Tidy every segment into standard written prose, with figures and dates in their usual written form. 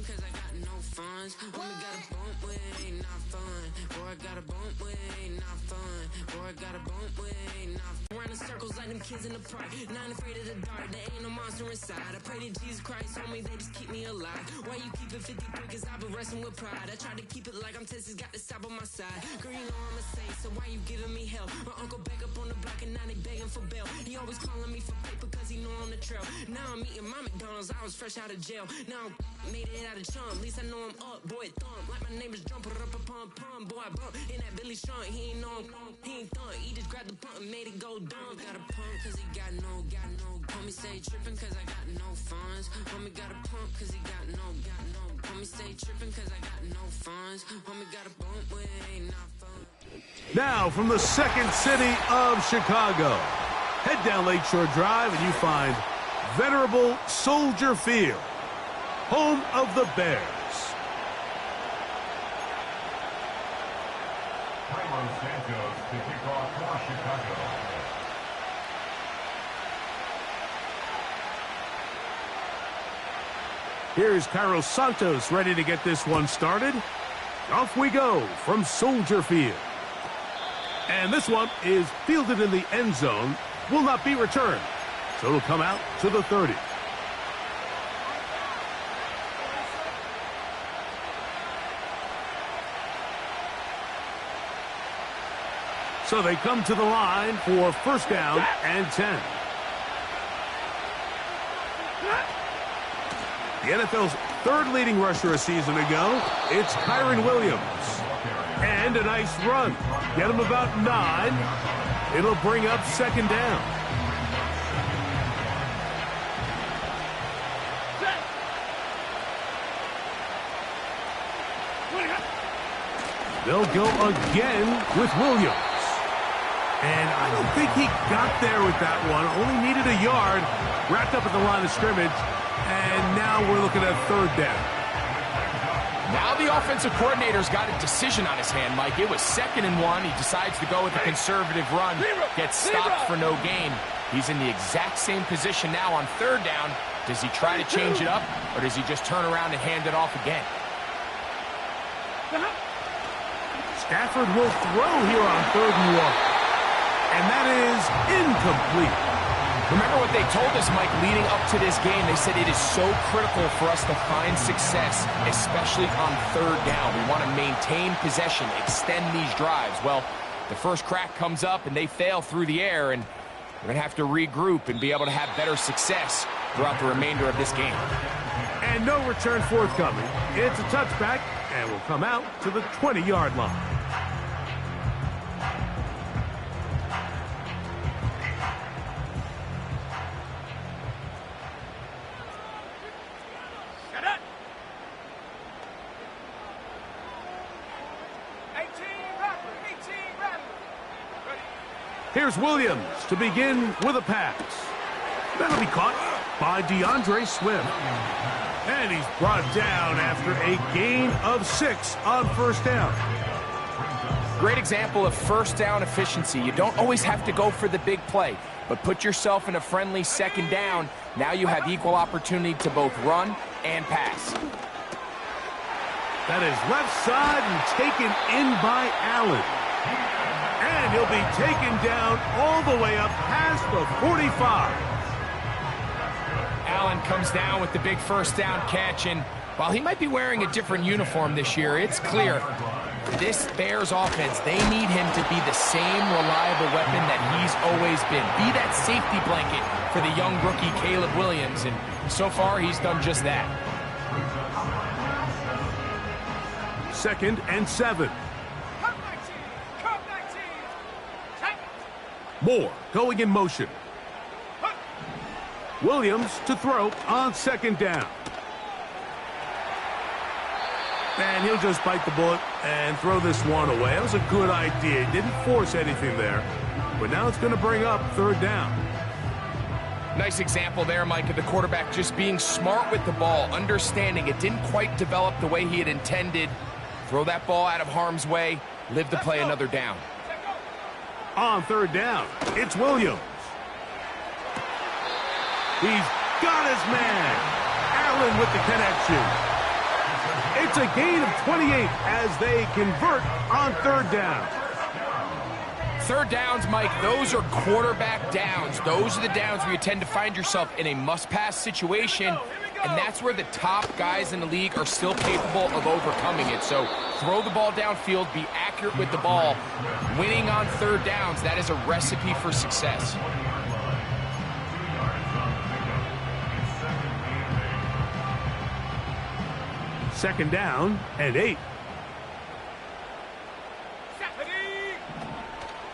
tripping cause I got no funds. Homie got a bump with it, ain't not fun. Boy, I got a bump with it, ain't not fun. Boy, I got a bump with it, ain't not fun. Around in circles like them kids in the park. Not afraid of the dark, there ain't no monster inside. I pray to Jesus Christ, homie, they just keep me alive. Why you keep it 53? Cause I've been wrestling with pride. I try to keep it like I'm Texas, got the stop on my side. Girl, you know I'm a saint, so why you giving me hell? My uncle back up on the block and now they begging for bail. He always calling me for paper cause he know I'm the trail. Now I'm eating my McDonald's, I was fresh out of jail. Now I'm made it out of chum, at least I know I'm up, boy, thump. Like my name is Jump, pum, boy, I bump. In that Billy Strong, he ain't know, he ain't thump. He just grabbed the pump and made it go dumb. Got a pump cause he got no. Homie say tripping cause I got no funds. Homie got a pump cause he got no. Homie say tripping cause I got no funds. Homie got a bump with it, ain't not fun. Now from the second city of Chicago, head down Lakeshore Drive and you find venerable Soldier Field, home of the Bears. Santos to kick off for Chicago. Here's Carlos Santos ready to get this one started. Off we go from Soldier Field. And this one is fielded in the end zone, will not be returned. So it'll come out to the 30. So they come to the line for first down and 10. The NFL's third leading rusher a season ago, it's Kyron Williams. And a nice run. Get him about 9. It'll bring up second down. They'll go again with Williams. And I don't think he got there with that one. Only needed a yard. Wrapped up at the line of scrimmage. And now we're looking at third down. Now the offensive coordinator's got a decision on his hand, Mike. It was 2nd and 1. He decides to go with a conservative run. Gets stopped for no gain. He's in the exact same position now on third down. Does he try to change it up, or does he just turn around and hand it off again? Stafford will throw here on 3rd and 1. And that is incomplete. Remember what they told us, Mike, leading up to this game. They said it is so critical for us to find success, especially on third down. We want to maintain possession, extend these drives. Well, the first crack comes up and they fail through the air, and we're going to have to regroup and be able to have better success throughout the remainder of this game. And no return forthcoming. It's a touchback and will come out to the 20-yard line. Here's Williams to begin with a pass. That'll be caught by DeAndre Swift. And he's brought down after a gain of 6 on first down. Great example of first down efficiency. You don't always have to go for the big play, but put yourself in a friendly second down. Now you have equal opportunity to both run and pass. That is left side and taken in by Allen. And he'll be taken down all the way up past the 45. Allen comes down with the big first down catch, and while he might be wearing a different uniform this year, it's clear this Bears offense, they need him to be the same reliable weapon that he's always been. Be that safety blanket for the young rookie Caleb Williams, and so far he's done just that. 2nd and 7. Moore going in motion. Williams to throw on 2nd down. And he'll just bite the bullet and throw this one away. That was a good idea. He didn't force anything there. But now it's going to bring up 3rd down. Nice example there, Mike, of the quarterback just being smart with the ball, understanding it didn't quite develop the way he had intended. Throw that ball out of harm's way, live to play another down. On 3rd down, it's Williams. He's got his man. Allen with the connection. It's a gain of 28 as they convert on third down. Third downs, Mike, those are quarterback downs. Those are the downs where you tend to find yourself in a must-pass situation, and that's where the top guys in the league are still capable of overcoming it. So throw the ball downfield, be accurate with the ball. Winning on third downs, that is a recipe for success. Second down and 8.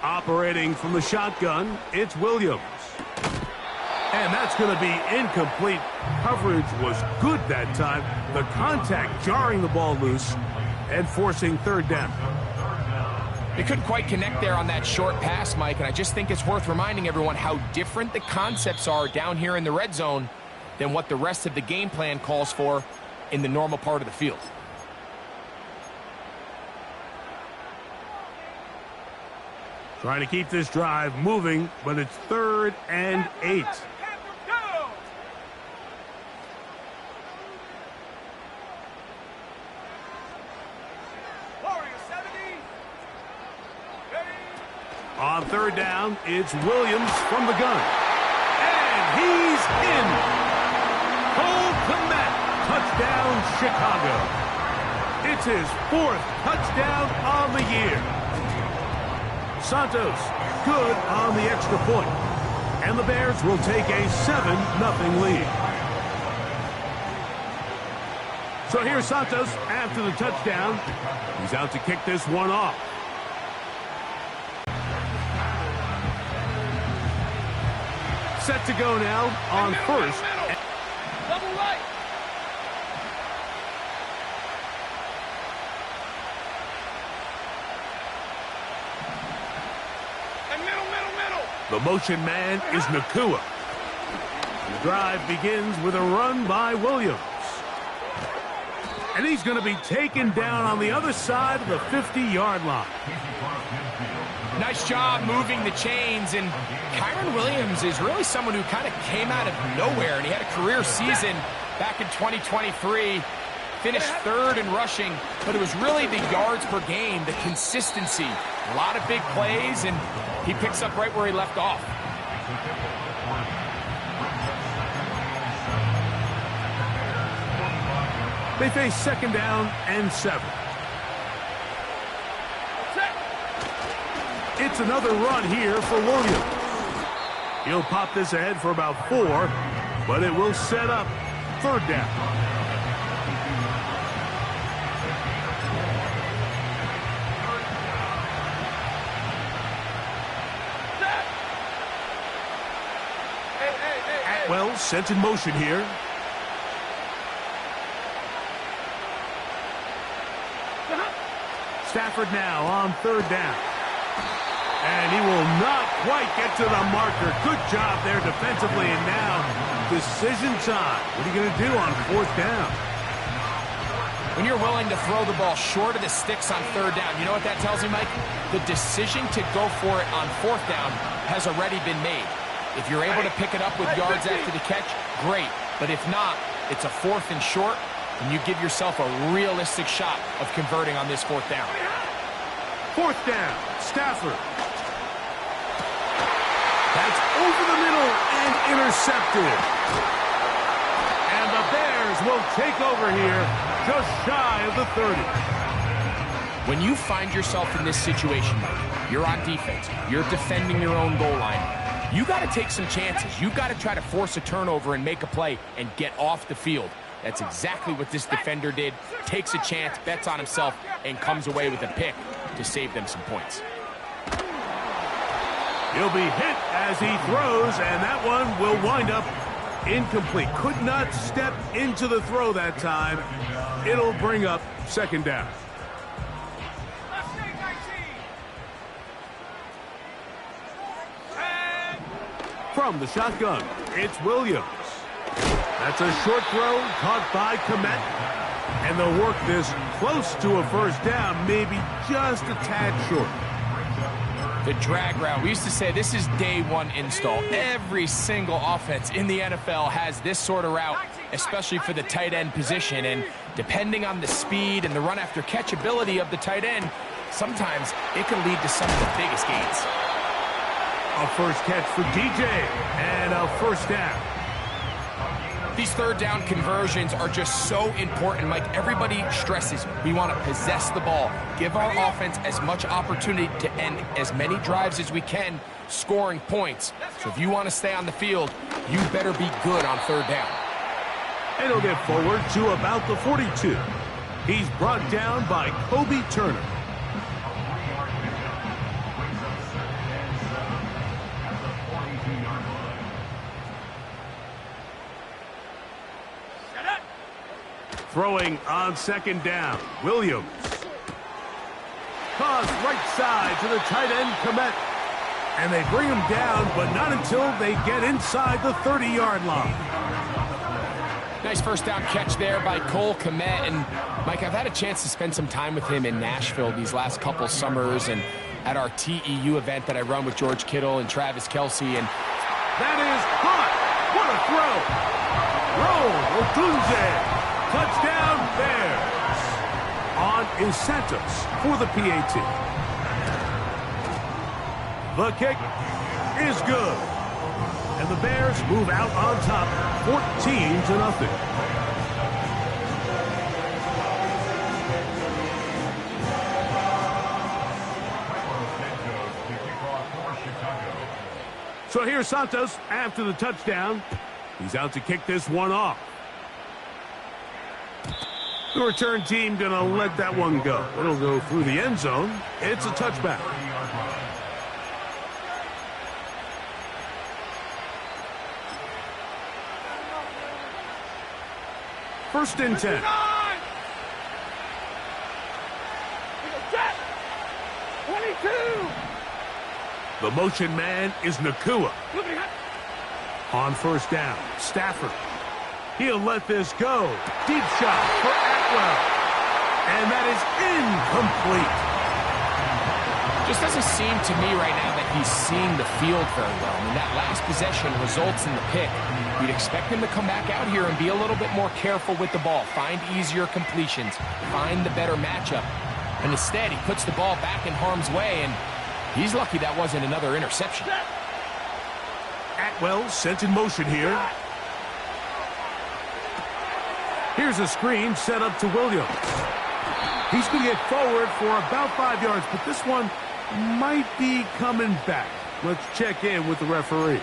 Operating from the shotgun, it's Williams. And that's going to be incomplete. Coverage was good that time. The contact jarring the ball loose and forcing third down. They couldn't quite connect there on that short pass, Mike, and I just think it's worth reminding everyone how different the concepts are down here in the red zone than what the rest of the game plan calls for in the normal part of the field. Trying to keep this drive moving, but it's 3rd and 8. On third down, it's Williams from the gun. And he's in. Cole Kmet, touchdown Chicago. It's his 4th touchdown on the year. Santos, good on the extra point. And the Bears will take a 7-0 lead. So here's Santos after the touchdown. He's out to kick this one off. Set to go now on first. Double right. The motion man is Nakua. The drive begins with a run by Williams. And he's going to be taken down on the other side of the 50-yard line. Nice job moving the chains, and Kyron Williams is really someone who kind of came out of nowhere, and he had a career season back in 2023. Finished 3rd in rushing, but it was really the yards per game, the consistency. A lot of big plays, and he picks up right where he left off. They face second down and 7. It's another run here for Williams. He'll pop this ahead for about 4, but it will set up third down. Well, set in motion here. Stafford now on third down. And he will not quite get to the marker. Good job there defensively, and now decision time. What are you going to do on 4th down? When you're willing to throw the ball short of the sticks on third down, you know what that tells me, Mike? The decision to go for it on 4th down has already been made. If you're able to pick it up with yards after the catch, great. But if not, it's a 4th and short, and you give yourself a realistic shot of converting on this 4th down. 4th down, Stafford. That's over the middle and intercepted. And the Bears will take over here just shy of the 30. When you find yourself in this situation, Mike, you're on defense, you're defending your own goal line, you got to take some chances. You got to try to force a turnover and make a play and get off the field. That's exactly what this defender did. Takes a chance, bets on himself, and comes away with a pick to save them some points. He'll be hit as he throws, and that one will wind up incomplete. Could not step into the throw that time. It'll bring up second down. From the shotgun, it's Williams. That's a short throw caught by Kmet. And they'll work this close to a first down, maybe just a tad short. The drag route. We used to say this is day one install. Every single offense in the NFL has this sort of route, especially for the tight end position. And depending on the speed and the run after catch ability of the tight end, sometimes it can lead to some of the biggest gains. A first catch for DJ and a first down. These third down conversions are just so important, Mike. Everybody stresses we want to possess the ball, give our offense as much opportunity to end as many drives as we can, scoring points. So if you want to stay on the field, you better be good on third down. And he'll get forward to about the 42. He's brought down by Kobe Turner. Throwing on second down, Williams. Toss right side to the tight end, Komet. And they bring him down, but not until they get inside the 30-yard line. Nice first down catch there by Cole Komet. And, Mike, I've had a chance to spend some time with him in Nashville these last couple summers and at our TEU event that I run with George Kittle and Travis Kelce. And that is hot. What a throw. Roll, Otunze. Touchdown Bears. On is Santos for the PAT. The kick is good. And the Bears move out on top 14-0. So here's Santos after the touchdown. He's out to kick this one off. The return team going to let that one go. It'll go through the end zone. It's a touchback. First and 10. The motion man is Nakua. On first down, Stafford. He'll let this go. Deep shot for Atwell. And that is incomplete. Just doesn't seem to me right now that he's seeing the field very well. I mean, that last possession results in the pick. You'd expect him to come back out here and be a little bit more careful with the ball, find easier completions, find the better matchup. And instead, he puts the ball back in harm's way, and he's lucky that wasn't another interception. Atwell sent in motion here. Here's a screen set up to Williams. He's going to get forward for about 5 yards, but this one might be coming back. Let's check in with the referee.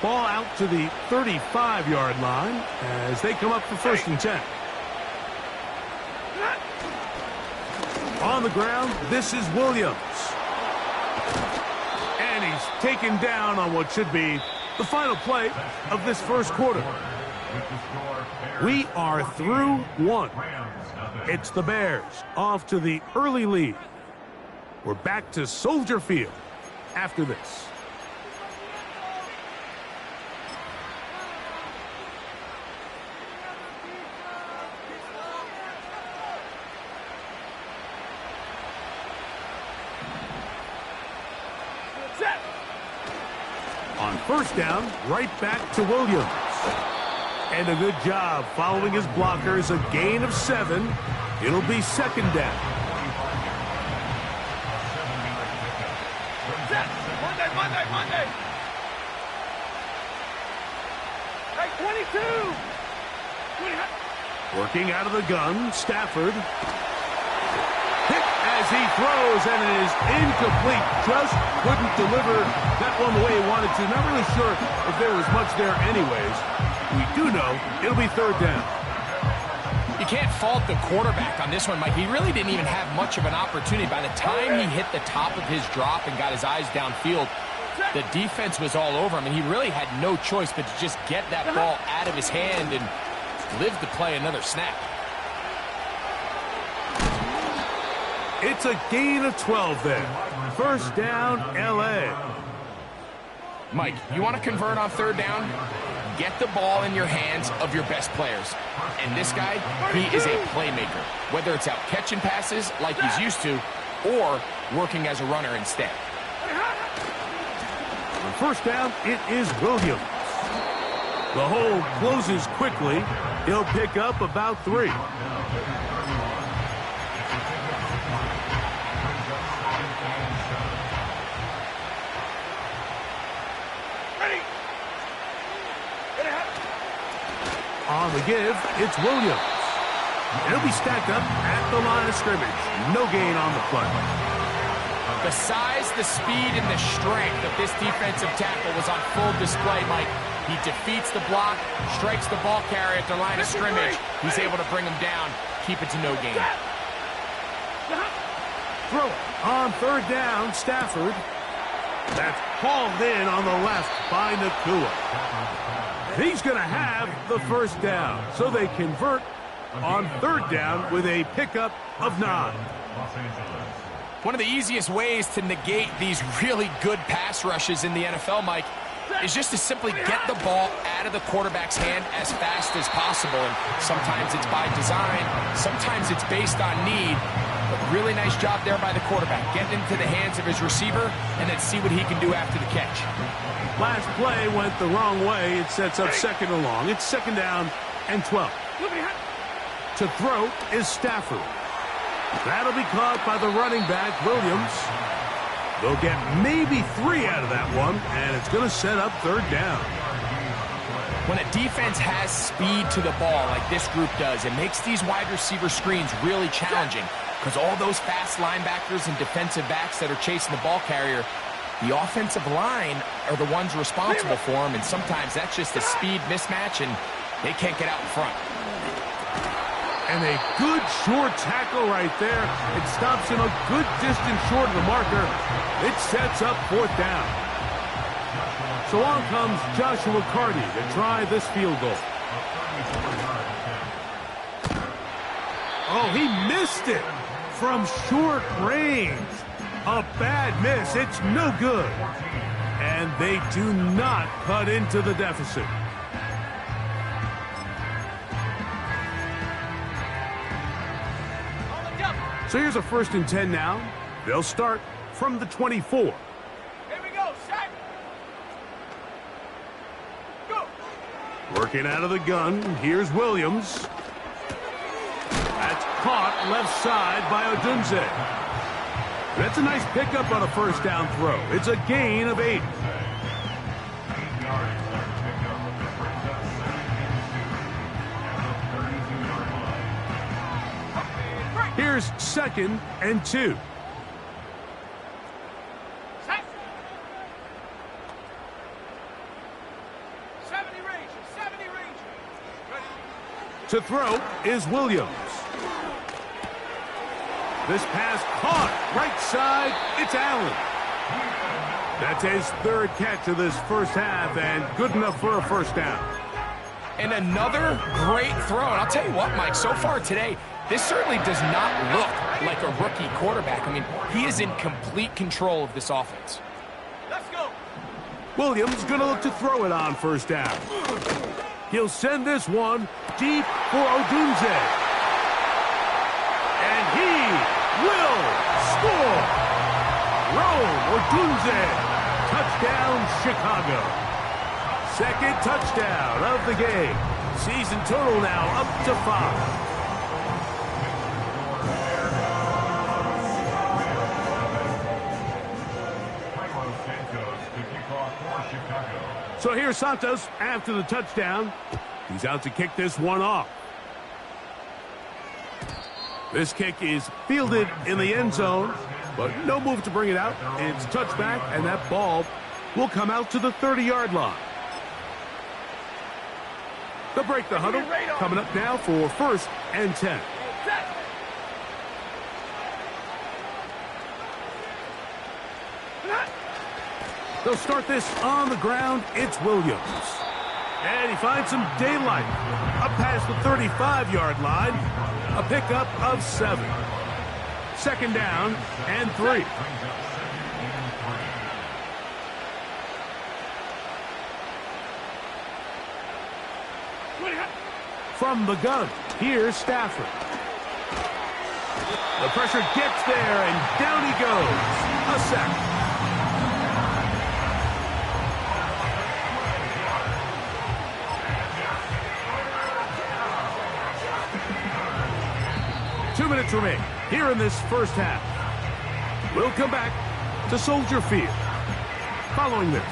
Ball out to the 35-yard line as they come up for first and 10. On the ground, this is Williams. And he's taken down on what should be the final play of this first quarter. We are through one. It's the Bears off to the early lead. We're back to Soldier Field after this. On first down, right back to Williams. And a good job following his blockers, a gain of 7. It'll be second down. Monday. Hey, 22. Working out of the gun, Stafford. Hit as he throws, and it is incomplete. Just couldn't deliver that one the way he wanted to. Not really sure if there was much there anyways. We do know it'll be third down. You can't fault the quarterback on this one, Mike. He really didn't even have much of an opportunity. By the time he hit the top of his drop and got his eyes downfield, the defense was all over him, and he really had no choice but to just get that ball out of his hand and live to play another snap. It's a gain of 12 there. First down, L.A. Mike, you want to convert on third down? Get the ball in your hands of your best players. And this guy, he is a playmaker. Whether it's out catching passes like he's used to, or working as a runner instead. On first down, it is Williams. The hole closes quickly. He'll pick up about 3. Ready. On the give, it's Williams. It'll be stacked up at the line of scrimmage. No gain on the play. The size, the speed, and the strength of this defensive tackle was on full display, Mike. He defeats the block, strikes the ball carrier at the line of scrimmage. He's able to bring him down, keep it to no gain. Throw it on third down, Stafford. That's hauled in on the left by Nakua. He's going to have the first down, so they convert on third down with a pickup of 9. One of the easiest ways to negate these really good pass rushes in the NFL, Mike, is just to simply get the ball out of the quarterback's hand as fast as possible. And sometimes it's by design, sometimes it's based on need. But really nice job there by the quarterback. Get into the hands of his receiver and then see what he can do after the catch. Last play went the wrong way. It sets up second and long. It's second down and 12. To throw is Stafford. That'll be caught by the running back, Williams. They'll get maybe 3 out of that one, and it's going to set up third down. When a defense has speed to the ball like this group does, it makes these wide receiver screens really challenging because all those fast linebackers and defensive backs that are chasing the ball carrier, the offensive line are the ones responsible for them, and sometimes that's just a speed mismatch, and they can't get out in front. And a good short tackle right there. It stops him a good distance short of the marker. It sets up fourth down. So on comes Joshua Carty to try this field goal. Oh, he missed it from short range. A bad miss. It's no good. And they do not cut into the deficit. So here's a 1st and 10 now. They'll start from the 24. Here we go, set. Go. Working out of the gun, here's Williams. That's caught left side by Odunze. That's a nice pickup on a first down throw. It's a gain of 8. Here's 2nd and 2. Set. 70 range. 70 range. Ready. To throw is Williams. This pass caught right side. It's Allen. That's his 3rd catch of this first half and good enough for a first down. And another great throw. And I'll tell you what, Mike, so far today, this certainly does not look like a rookie quarterback. I mean, he is in complete control of this offense. Let's go. Williams going to look to throw it on first down. He'll send this one deep for Odunze. And he will score. Rome Odunze. Touchdown, Chicago. 2nd touchdown of the game. Season total now up to 5. So here's Santos after the touchdown. He's out to kick this one off. This kick is fielded in the end zone, but no move to bring it out. It's touchback, and that ball will come out to the 30-yard line. They'll break the huddle. Coming up now for 1st and 10. They'll start this on the ground. It's Williams. And he finds some daylight. Up past the 35-yard line. A pickup of 7. 2nd down and 3. From the gun, here's Stafford. The pressure gets there, and down he goes. A sack. 2 minutes remain here in this first half. We'll come back to Soldier Field following this.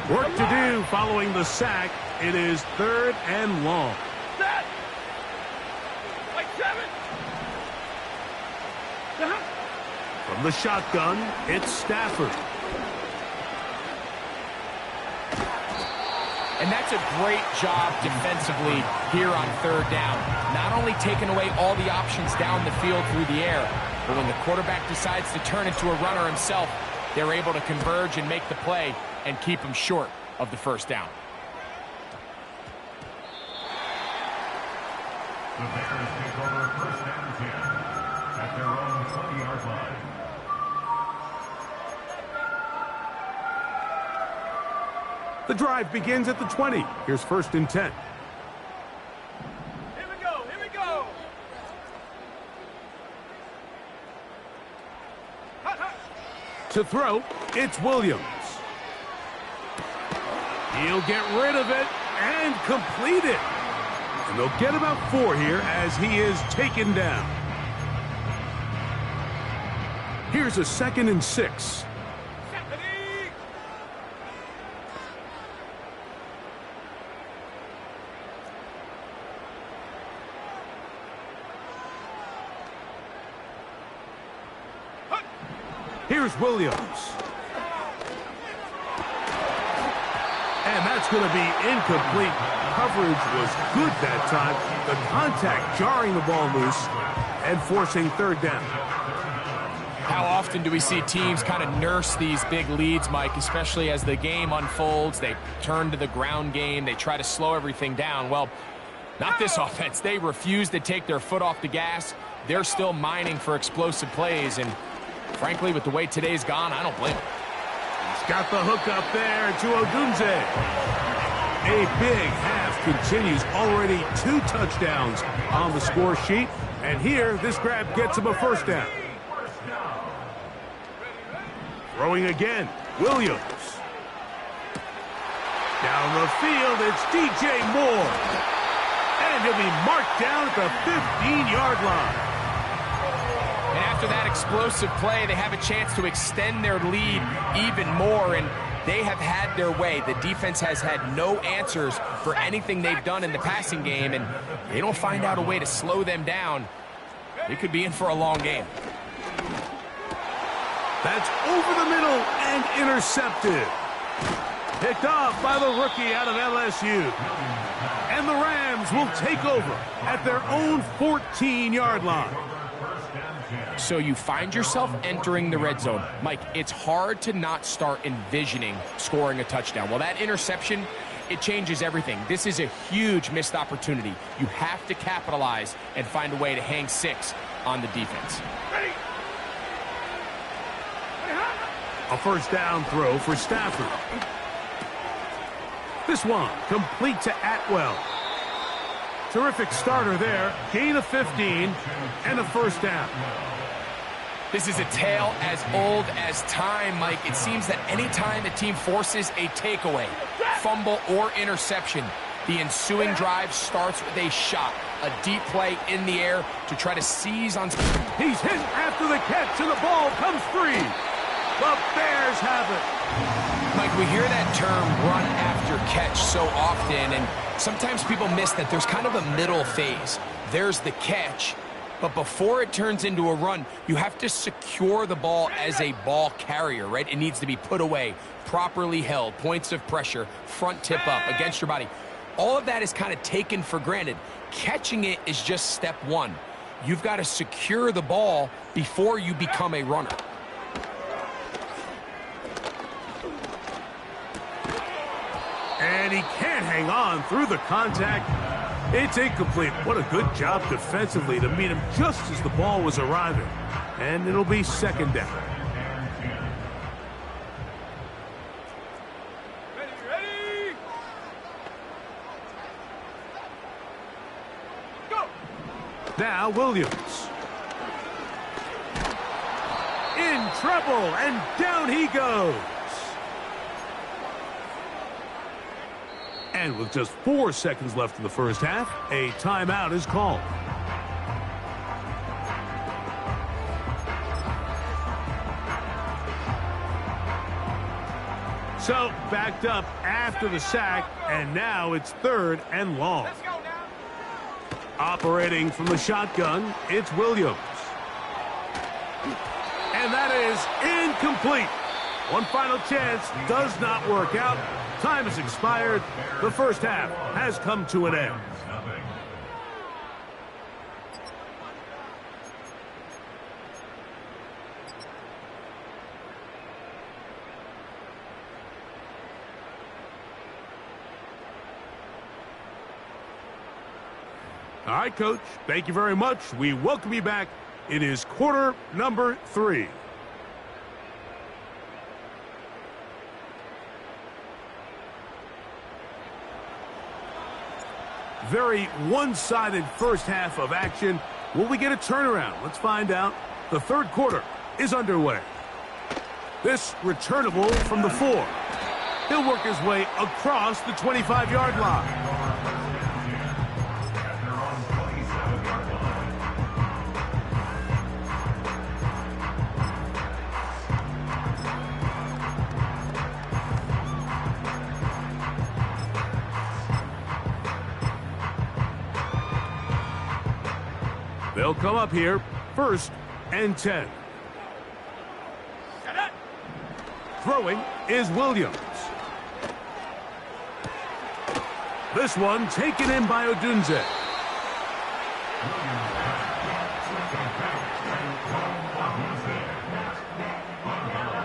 Work to do following the sack. It is 3rd and long. Set. Like 7. From the shotgun, it's Stafford. And that's a great job defensively here on 3rd down. Not only taking away all the options down the field through the air, but when the quarterback decides to turn into a runner himself, they're able to converge and make the play and keep him short of the 1st down. The Bears take over 1st and 10 at their own 20-yard line. The drive begins at the 20. Here's 1st and 10. Here we go. Here we go. Hut, hut. To throw, it's Williams. He'll get rid of it and complete it. And they'll get about 4 here as he is taken down. Here's a 2nd and 6. Here's Williams. And that's going to be incomplete. Coverage was good that time. The contact jarring the ball loose and forcing 3rd down. How often do we see teams kind of nurse these big leads, Mike, especially as the game unfolds? They turn to the ground game. They try to slow everything down. Well, not this offense. They refuse to take their foot off the gas. They're still mining for explosive plays, and frankly, with the way today's gone, I don't blame him. He's got the hook up there to Odunze. A big half continues. Already 2 touchdowns on the score sheet. And here, this grab gets him a 1st down. Throwing again, Williams. Down the field, it's DJ Moore. And he'll be marked down at the 15-yard line. And after that explosive play, they have a chance to extend their lead even more, and they have had their way. The defense has had no answers for anything they've done in the passing game, and they don't find out a way to slow them down. They could be in for a long game. That's over the middle and intercepted. Picked off by the rookie out of LSU. And the Rams will take over at their own 14-yard line. So you find yourself entering the red zone. Mike, it's hard to not start envisioning scoring a touchdown. Well, that interception, it changes everything. This is a huge missed opportunity. You have to capitalize and find a way to hang 6 on the defense. A 1st down throw for Stafford. This one complete to Atwell. Terrific starter there. Gain of 15 and a 1st down. This is a tale as old as time, Mike. It seems that any time a team forces a takeaway, fumble, or interception, the ensuing drive starts with a shot, a deep play in the air to try to seize on. He's hit after the catch, and the ball comes free. The Bears have it. Mike, we hear that term run after catch so often, and sometimes people miss that there's kind of a middle phase. There's the catch, but before it turns into a run, you have to secure the ball as a ball carrier, right? It needs to be put away, properly held, points of pressure, front tip up against your body. All of that is kind of taken for granted. Catching it is just step 1. You've got to secure the ball before you become a runner. And he can't hang on through the contact. It's incomplete. What a good job defensively to meet him just as the ball was arriving. And it'll be 2nd down. Now Williams. In trouble, and down he goes. And with just 4 seconds left in the first half, a timeout is called. So, backed up after the sack, and now it's 3rd and long. Let's go now. Operating from the shotgun, it's Williams. And that is incomplete. One final chance does not work out. Time has expired. The first half has come to an end. All right, Coach, thank you very much. We welcome you back. It is quarter number 3. Very one-sided first half of action. Will we get a turnaround? Let's find out. The third quarter is underway. This returnable from the 4. He'll work his way across the 25-yard line. They'll come up here, 1st and 10. Throwing is Williams. This one taken in by Odunze.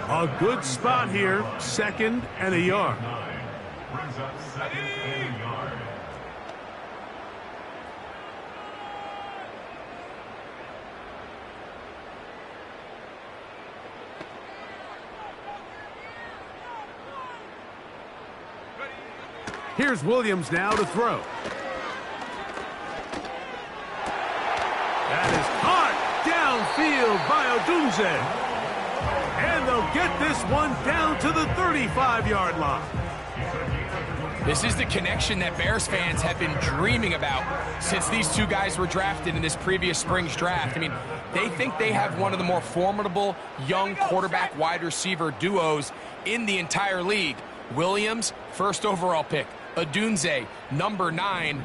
A good spot here, 2nd and a yard. Brings up 2nd and a yard. Here's Williams now to throw. That is caught downfield by Odunze. And they'll get this one down to the 35-yard line. This is the connection that Bears fans have been dreaming about since these two guys were drafted in this previous spring's draft. I mean, they think they have one of the more formidable young quarterback wide receiver duos in the entire league. Williams, 1st overall pick. Odunze, number 9.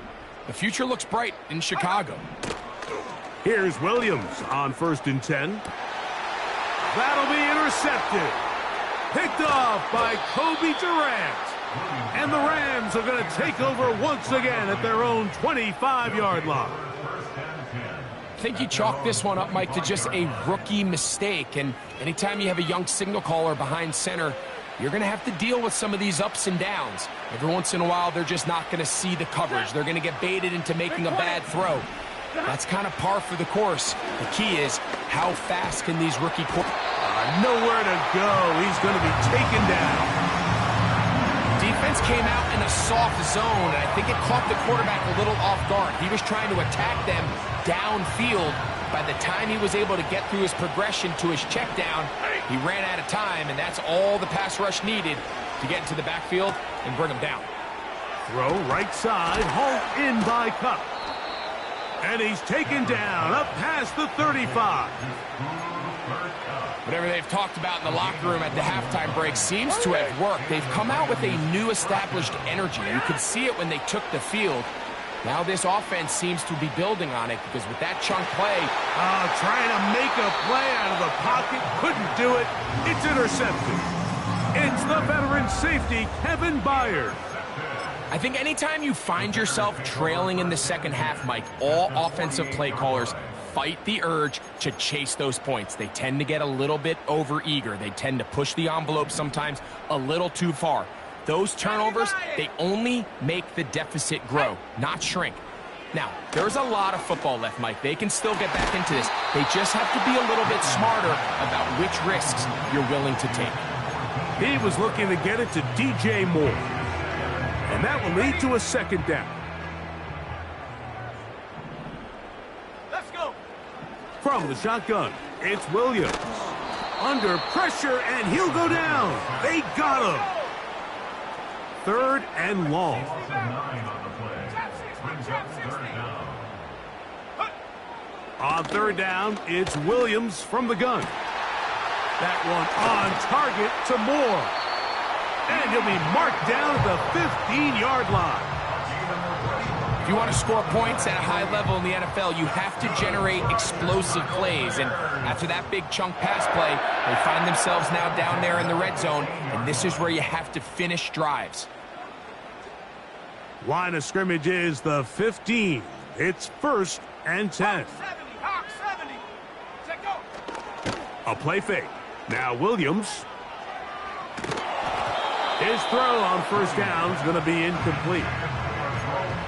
The future looks bright in Chicago. Here's Williams on 1st and 10. That'll be intercepted. Picked off by Kobe Durant. And the Rams are going to take over once again at their own 25-yard line. I think you chalk this one up, Mike, to just a rookie mistake. And anytime you have a young signal caller behind center, you're going to have to deal with some of these ups and downs. Every once in a while, they're just not going to see the coverage. They're going to get baited into making a bad throw. That's kind of par for the course. The key is, how fast can these rookie nowhere to go. He's going to be taken down. Defense came out in a soft zone, and I think it caught the quarterback a little off guard. He was trying to attack them downfield. By the time he was able to get through his progression to his check down, he ran out of time, and that's all the pass rush needed to get into the backfield and bring him down. Throw right side, hauled in by Cup. And he's taken down up past the 35. Whatever they've talked about in the locker room at the halftime break seems to have worked. They've come out with a new established energy. You could see it when they took the field. Now this offense seems to be building on it, because with that chunk play... trying to make a play out of the pocket, couldn't do it. It's intercepted. It's the veteran safety, Kevin Byard. I think anytime you find yourself trailing in the second half, Mike, all offensive play callers fight the urge to chase those points. They tend to get a little bit overeager. They tend to push the envelope sometimes a little too far. Those turnovers, they only make the deficit grow, not shrink. Now, there's a lot of football left, Mike. They can still get back into this. They just have to be a little bit smarter about which risks you're willing to take. He was looking to get it to DJ Moore. And that will lead to a second down. Let's From the shotgun, it's Williams. Under pressure, and he'll go down. They got him. 3rd and long. Loss of 9 on the play. Brings up 3rd down. On 3rd down, it's Williams from the gun. That one on target to Moore. And he'll be marked down at the 15-yard line. If you want to score points at a high level in the NFL, you have to generate explosive plays. And after that big chunk pass play, they find themselves now down there in the red zone. And this is where you have to finish drives. Line of scrimmage is the 15. It's 1st and 10. Hawk 70. Set go. A play fake. Now Williams. His throw on 1st down is going to be incomplete.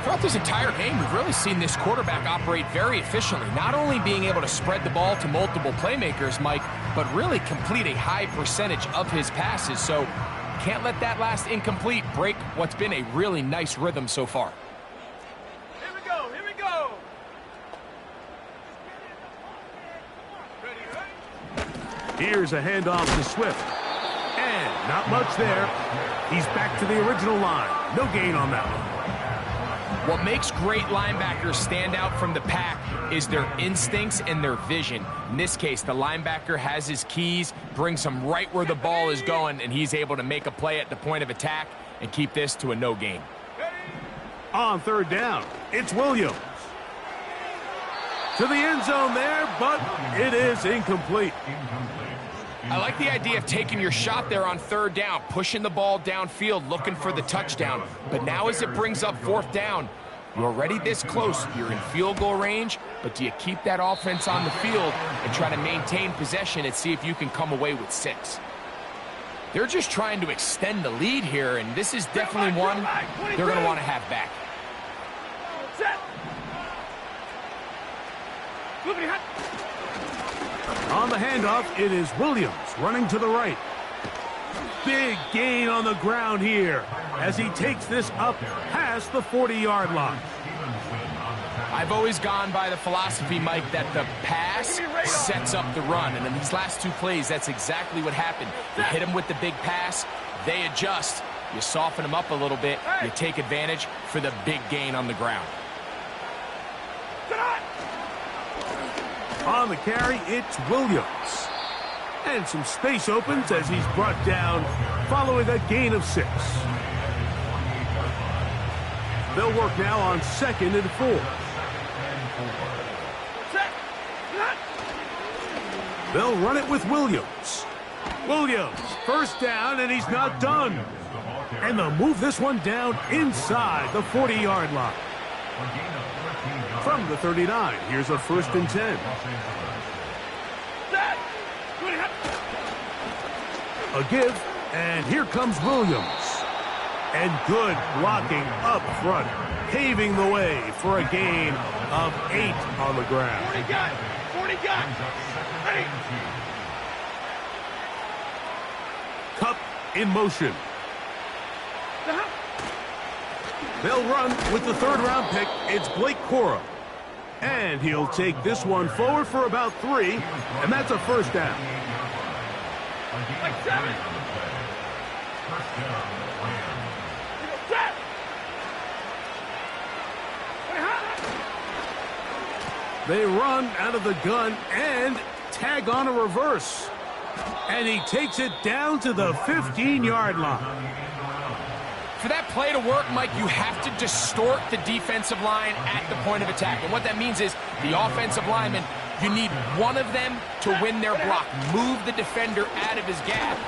Throughout this entire game, we've really seen this quarterback operate very efficiently, not only being able to spread the ball to multiple playmakers, Mike, but really complete a high percentage of his passes. So can't let that last incomplete break what's been a really nice rhythm so far. Here we go. Here we go. Ready? Here's a handoff to Swift. And not much there. He's back to the original line. No gain on that one. What makes great linebackers stand out from the pack is their instincts and their vision. In this case, the linebacker has his keys, brings him right where the ball is going, and he's able to make a play at the point of attack and keep this to a no gain. On 3rd down, it's Williams. To the end zone there, but it is incomplete. I like the idea of taking your shot there on 3rd down, pushing the ball downfield, looking for the touchdown. But now as it brings up 4th down, you're already this close. You're in field goal range, but do you keep that offense on the field and try to maintain possession and see if you can come away with 6? They're just trying to extend the lead here, and this is definitely one they're going to want to have back. Set. Moving hot. On the handoff, it is Williams running to the right. Big gain on the ground here as he takes this up past the 40-yard line. I've always gone by the philosophy, Mike, that the pass sets up the run. And in these last 2 plays, that's exactly what happened. You hit them with the big pass, they adjust. You soften them up a little bit, you take advantage for the big gain on the ground. On the carry, it's Williams. And some space opens as he's brought down following a gain of 6. They'll work now on 2nd and 4. They'll run it with Williams. Williams, 1st down, and he's not done. And they'll move this one down inside the 40-yard line. From the 39, here's a 1st and 10. A give, and here comes Williams. And good blocking up front, paving the way for a gain of 8 on the ground. 40 gun. 40 gun. Ready. Cup in motion. They'll run with the 3rd-round pick. It's Blake Cora. And he'll take this one forward for about 3, and that's a 1st down. Like 7. They run out of the gun and tag on a reverse. And he takes it down to the 15-yard line. For that play to work, Mike, you have to distort the defensive line at the point of attack. And what that means is the offensive lineman, you need one of them to win their block. Move the defender out of his gap.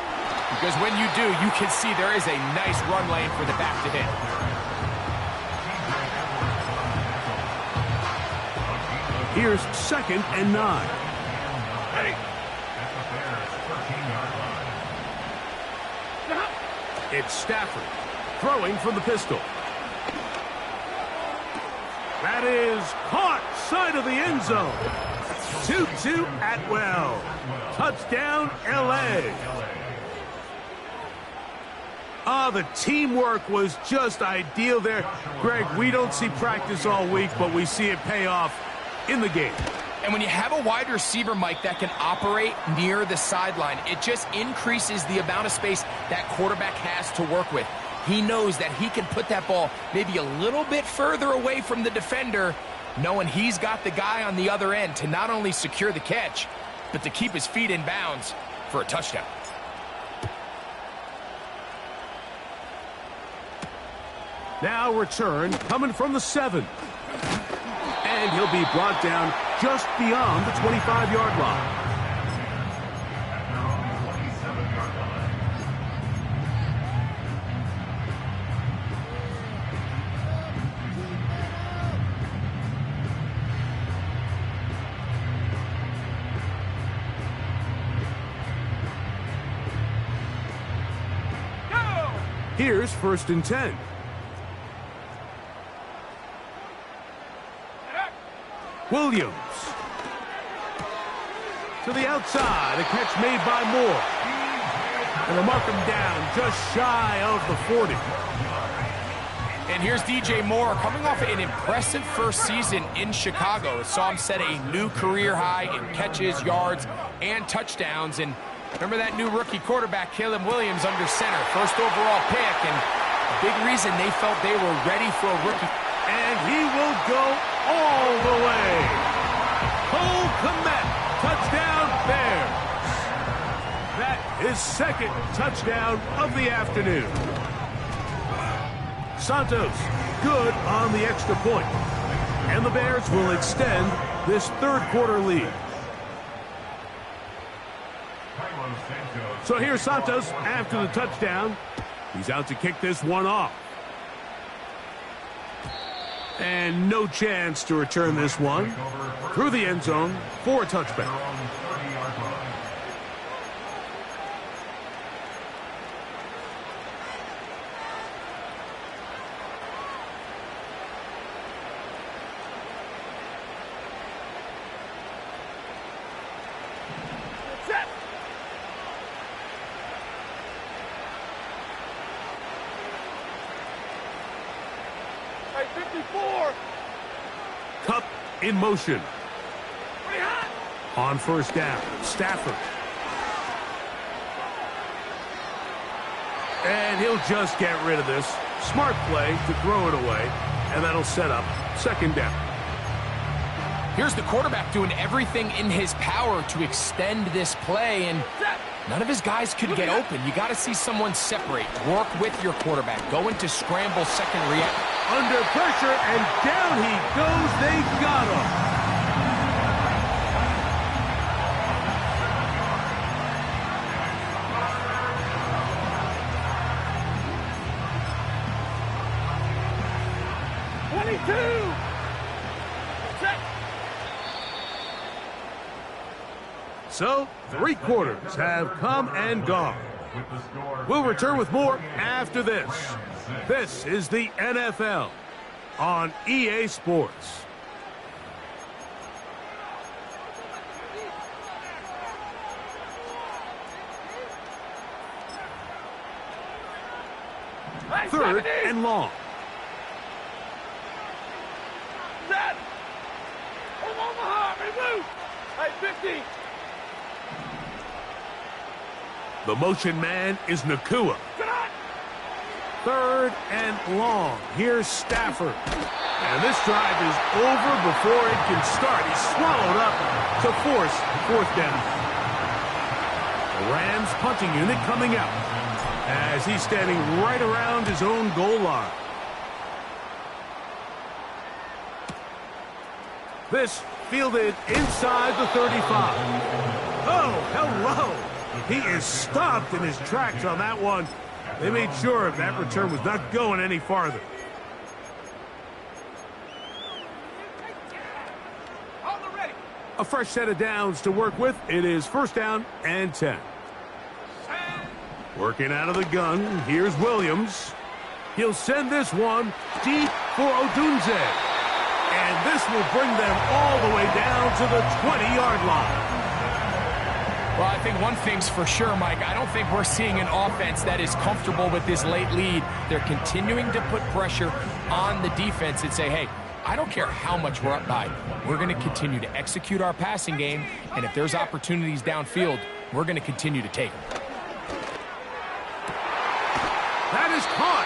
Because when you do, you can see there is a nice run lane for the back to hit. Here's 2nd and 9. Ready. It's Stafford throwing from the pistol. That is caught side of the end zone. 2-2 Atwell. Touchdown, L.A. The teamwork was just ideal there. Greg, we don't see practice all week, but we see it pay off in the game. And when you have a wide receiver, Mike, that can operate near the sideline, it just increases the amount of space that quarterback has to work with. He knows that he can put that ball maybe a little bit further away from the defender, knowing he's got the guy on the other end to not only secure the catch, but to keep his feet in bounds for a touchdown. Now return coming from the 7. And he'll be brought down just beyond the 25-yard line. At their own 27-yard line. Here's 1st and 10. Williams. To the outside, a catch made by Moore. And they'll mark him down just shy of the 40. And here's DJ Moore coming off an impressive first season in Chicago. Saw him set a new career high in catches, yards, and touchdowns. And remember that new rookie quarterback, Caleb Williams, under center. First overall pick, and a big reason they felt they were ready for a rookie. And he will go all the way. Cole Kmet, touchdown Bears. That is 2nd touchdown of the afternoon. Santos, good on the extra point. And the Bears will extend this 3rd quarter lead. So here's Santos after the touchdown. He's out to kick this one off. And no chance to return this one through the end zone for a touchback. Cup in motion. On 1st down, Stafford. And he'll just get rid of this. Smart play to throw it away, and that'll set up 2nd down. Here's the quarterback doing everything in his power to extend this play, and none of his guys could get open. You got to see someone separate. Work with your quarterback. Go into scramble second react. Under pressure, and down he goes. They got him. So, 3 quarters have come and gone. We'll return with more after this. This is the NFL on EA Sports. Third and long. The motion man is Nakua. 3rd and long. Here's Stafford. And this drive is over before it can start. He's swallowed up to force 4th down. The Rams punting unit coming out as he's standing right around his own goal line. This fielded inside the 35. Oh, hello. He is stopped in his tracks on that one. They made sure that return was not going any farther. A fresh set of downs to work with. It is 1st down and 10. Working out of the gun. Here's Williams. He'll send this one deep for Odunze. And this will bring them all the way down to the 20-yard line. Well, I think one thing's for sure, Mike. I don't think we're seeing an offense that is comfortable with this late lead. They're continuing to put pressure on the defense and say, hey, I don't care how much we're up by. We're going to continue to execute our passing game, and if there's opportunities downfield, we're going to continue to take them. That is caught.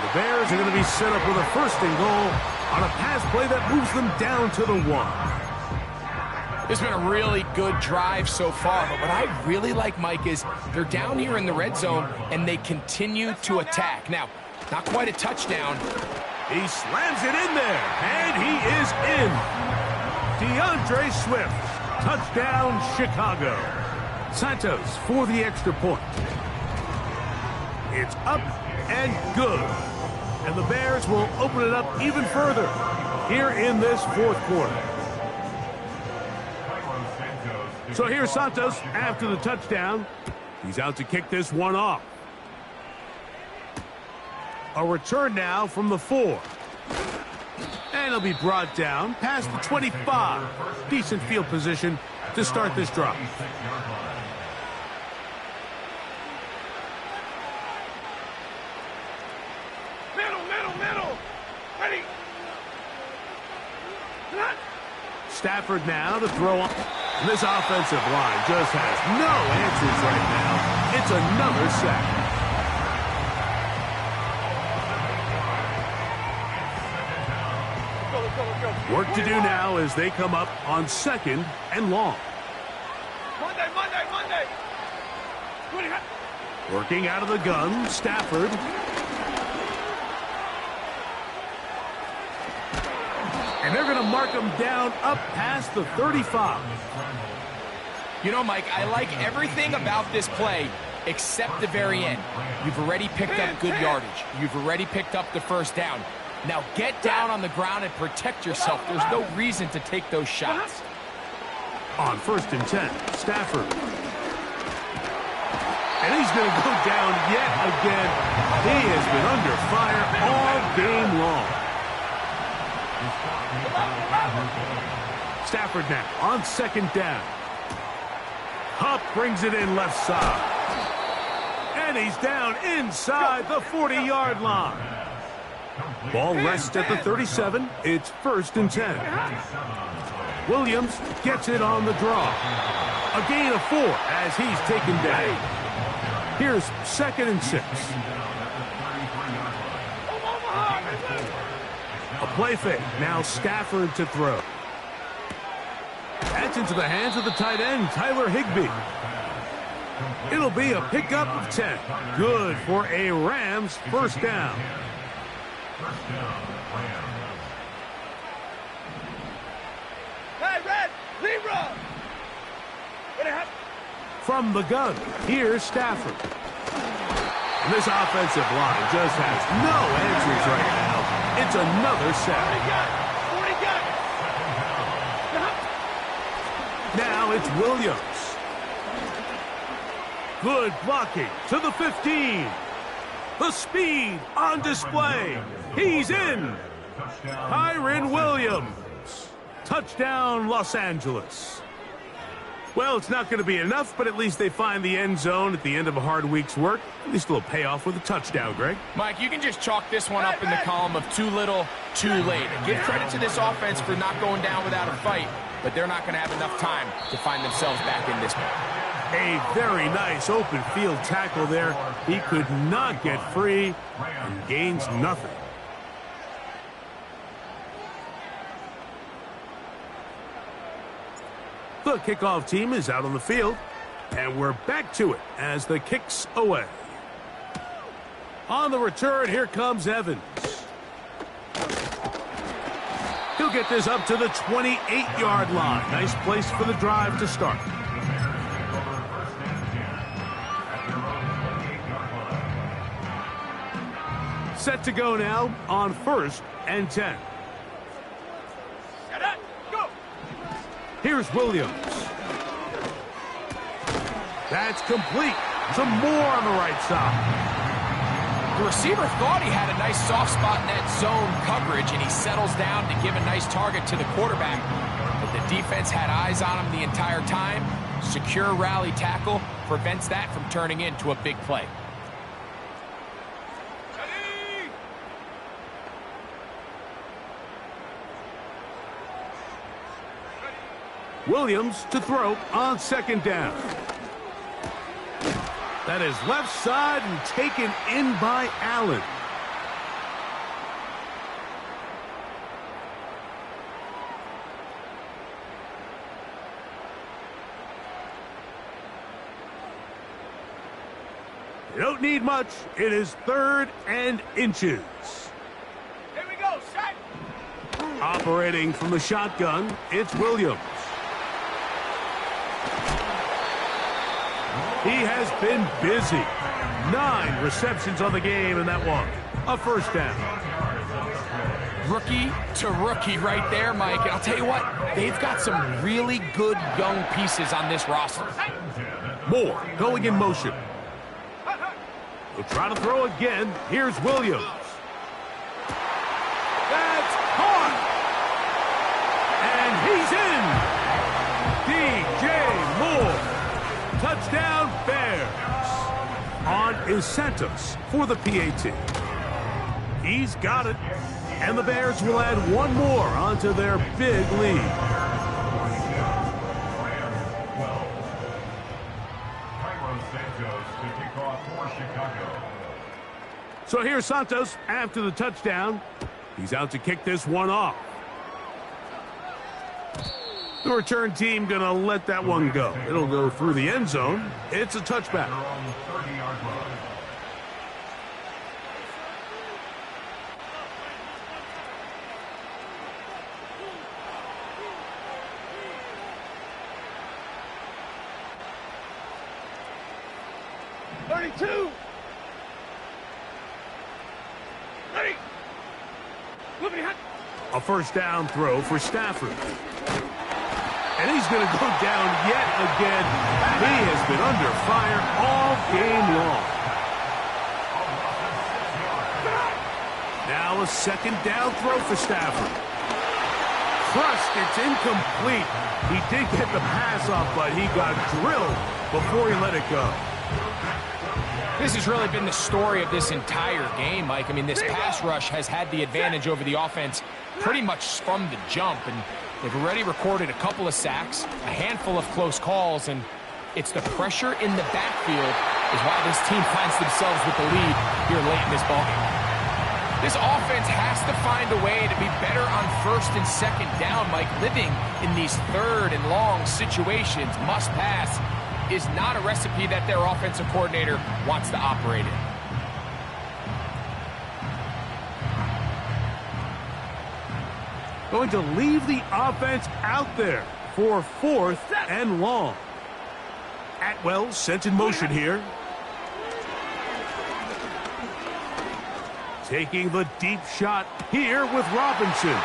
The Bears are going to be set up with a 1st and goal on a pass play that moves them down to the 1. It's been a really good drive so far, but what I really like, Mike, is they're down here in the red zone, and they continue to attack. Now, not quite a touchdown. He slams it in there, and he is in. DeAndre Swift, touchdown Chicago. Santos for the extra point. It's up and good. And the Bears will open it up even further here in this 4th quarter. So here's Santos after the touchdown. He's out to kick this one off. A return now from the 4. And he'll be brought down past the 25. Decent field position to start this drive. Middle. Ready. Stafford now to throw on. This offensive line just has no answers right now. It's another sack. Let's go. Work to do now as they come up on 2nd and long. Monday. Working out of the gun, Stafford. And they're going to mark him down up past the 35. You know, Mike, I like everything about this play except the very end. You've already picked up good yardage. You've already picked up the 1st down. Now get down on the ground and protect yourself. There's no reason to take those shots. On 1st and 10, Stafford. And he's going to go down yet again. He has been under fire all game long. Stafford now on 2nd down. Hupp brings it in left side. And he's down inside the 40-yard line. Ball rests at the 37. It's 1st and 10. Williams gets it on the draw. A gain of 4 as he's taken down. Here's 2nd and 6. A play fake. Now Stafford to throw. That's into the hands of the tight end, Tyler Higbee. It'll be a pickup of 10. Good for a Rams 1st down. Hey, Red! Libra! From the gun, here's Stafford. And this offensive line just has no answers right now. It's another sack. 40 gun! Now it's Williams. Good blocking to the 15. The speed on display. He's in. Kyren Williams. Touchdown, Los Angeles. Well, it's not going to be enough, but at least they find the end zone at the end of a hard week's work. At least a little payoff with a touchdown, Greg. Mike, you can just chalk this one up in the column of too little, too late. Give credit to this offense for not going down without a fight, but they're not going to have enough time to find themselves back in this one. A very nice open field tackle there. He could not get free and gains nothing. The kickoff team is out on the field, and we're back to it as the kick's away. On the return, here comes Evans. He'll get this up to the 28-yard line. Nice place for the drive to start. Set to go now on 1st and 10. Here's Williams. That's complete. Some more on the right side. The receiver thought he had a nice soft spot in that zone coverage, and he settles down to give a nice target to the quarterback. But the defense had eyes on him the entire time. Secure rally tackle prevents that from turning into a big play. Williams to throw on second down. That is left side and taken in by Allen. You don't need much. It is 3rd and inches. Here we go, set. Operating from the shotgun, it's Williams. He has been busy. 9 receptions on the game in that one. A first down. Rookie to rookie right there, Mike. And I'll tell you what, they've got some really good young pieces on this roster. Moore going in motion. He'll try to throw again. Here's Williams. That's caught. And he's in. DJ Moore. Touchdown Bears. On is Santos for the PAT. He's got it. And the Bears will add one more onto their big lead. So here's Santos after the touchdown. He's out to kick this one off. The return team going to let that one go. It'll go through the end zone. It's a touchback. 30-yard line. A first down throw for Stafford. And he's going to go down yet again. He has been under fire all game long. Now a second down throw for Stafford. Crushed, it's incomplete. He did get the pass off, but he got drilled before he let it go. This has really been the story of this entire game, Mike. I mean, this pass rush has had the advantage over the offense pretty much from the jump, and they've already recorded a couple of sacks, a handful of close calls, and it's the pressure in the backfield is why this team finds themselves with the lead here late in this ballgame. This offense has to find a way to be better on first and second down, Mike. Living in these third and long situations, must pass, is not a recipe that their offensive coordinator wants to operate in. Going to leave the offense out there for 4th and long. Atwell sent in motion here. Taking the deep shot here with Robinson.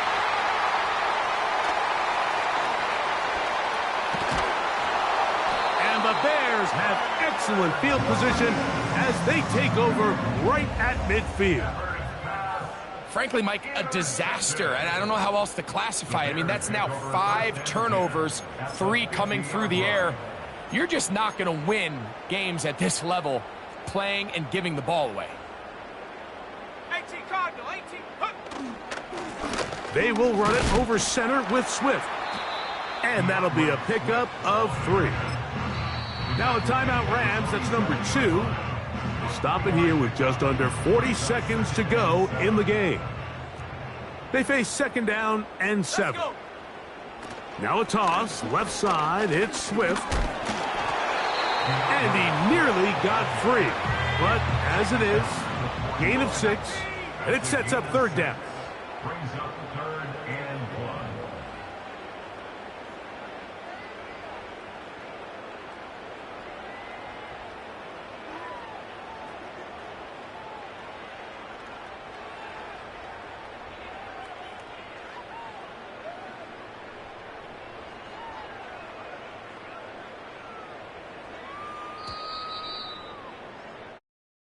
And the Bears have excellent field position as they take over right at midfield. Frankly, Mike, a disaster, and I don't know how else to classify it. I mean, that's now 5 turnovers, 3 coming through the air. You're just not going to win games at this level playing and giving the ball away. 18 Cardinal, 18. They will run it over center with Swift. And that'll be a pickup of 3. Now a timeout Rams, that's number 2. Stop it here with just under 40 seconds to go in the game. They face second down and 7. Now a toss, left side, it's Swift. And he nearly got free. But as it is, gain of 6, and it sets up third down. Brings up the 3rd